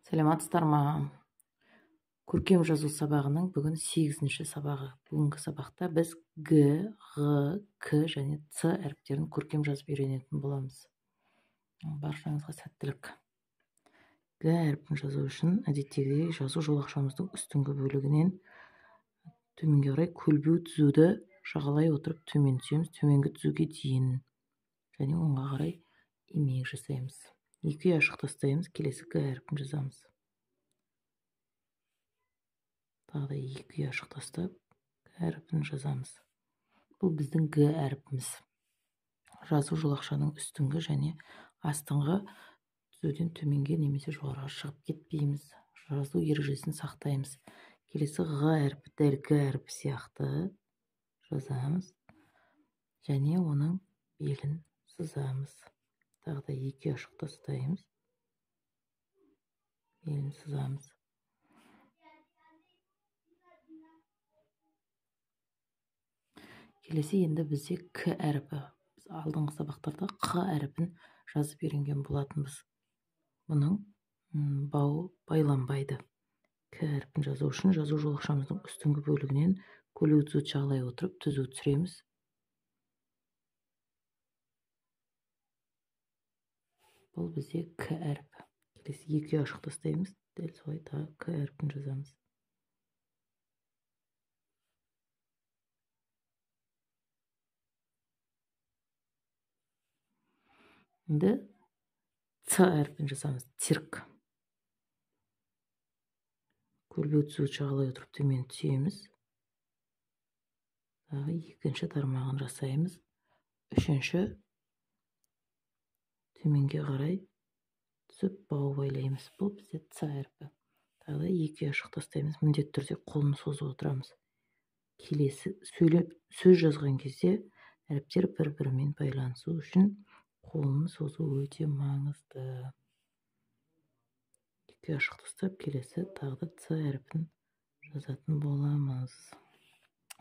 Саламатсыздар ма? Көркем жазу сабағының бүгін 8-ші сабағы. Бүгінгі сабақта біз Г, Ғ, К және Ц әріптерін көркем жазып үйренетін боламыз. Баршаңызға сәттілік. Г әріпін жазу үшін әдеттегідей жазу жолақшамыздың үстіңгі бөлігінен төменге қарай көлбеу түзуді жағалай отырып төмен түсеміз, төменгі түзуге дейін. Және оңға қарай имек жасаймыз. Екі ұяшық тастаймыз, келесі Г әріпін жазамыз. Тағы да екі ұяшық тастап Г әріпін жазамыз. Бұл біздің Г әріпіміз. Жазу жолақшаның үстіңгі және астыңғы түзуден төменге немесе жоғарыға шығып кетпейміз. Жазу ережесін сақтаймыз. Келесі Ғ әріпі дәл Г әріпі сияқты жазамыз. Және оның белін сызамыз. Тағы да екі ұяшық тастаймыз. Белін сызамыз. Келесі енді бізде К әріпі. Біз алдыңғы сабақтарда Қ әріпін жазып үйренген болатынбыз. Бұның бауы байланбайды. К әріпін жазу үшін жазу жолақшамыздың үстіңгі бөлігінен көлбеу түзуді жағалай отырып түзу түсіреміз. Бұл бізде К әріпі. Келесі екі ұяшық тастаймыз. Дәл солай тағы К әріпін жазамыз. Енді Ц әріпін жазамыз. Цирк. Көлбеу түзуді жағалай отырып төмен түсеміз. Тағы екінші тармағын жасаймыз. Үшінші төменге қарай түсіп бау байлаймыз. Бұл бізде Ц әріпі. Тағы да екі ұяшық тастаймыз. Міндетті түрде қолын созып отырамыз. Келесі сөз жазған кезде әріптер бір-бірімен байланысу үшін қолын созу өте маңызды. Екі ұяшық тастап келесі тағы да Ц әріпін жазатын боламыз.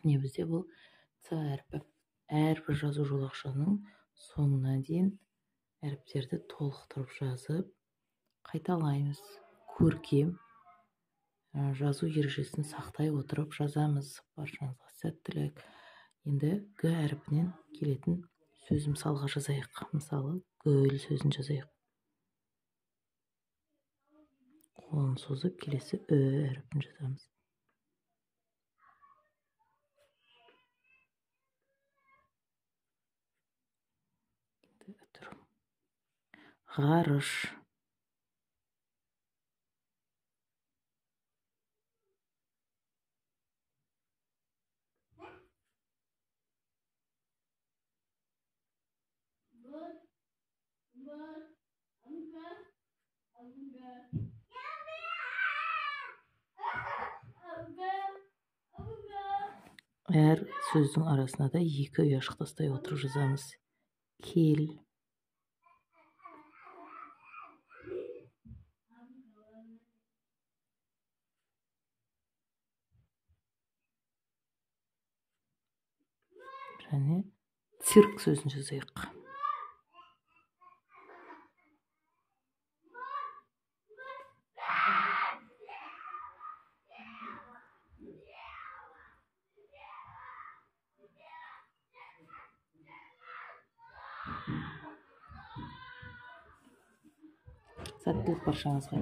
Не бізде бұл Ц әріпі. Әрбір жазу жолақшаның соңына дейін әріптерді толықтырып жазып қайталаймыз. Көркем жазу ережесін сақтай отырып жазамыз. Баршаңызға сәттілік. Енді Г әріпінен келетін сөз мысалға жазайық. Мысалы, гүл сөзін жазайық. Қолын созып келесі Ү әріпін жазамыз. Ғарыш. Әр сөздің арасына да екі ұяшық тастай отырып жазамыз. Кел. Және цирк сөзін жазайық. Сәттілік баршаңызға.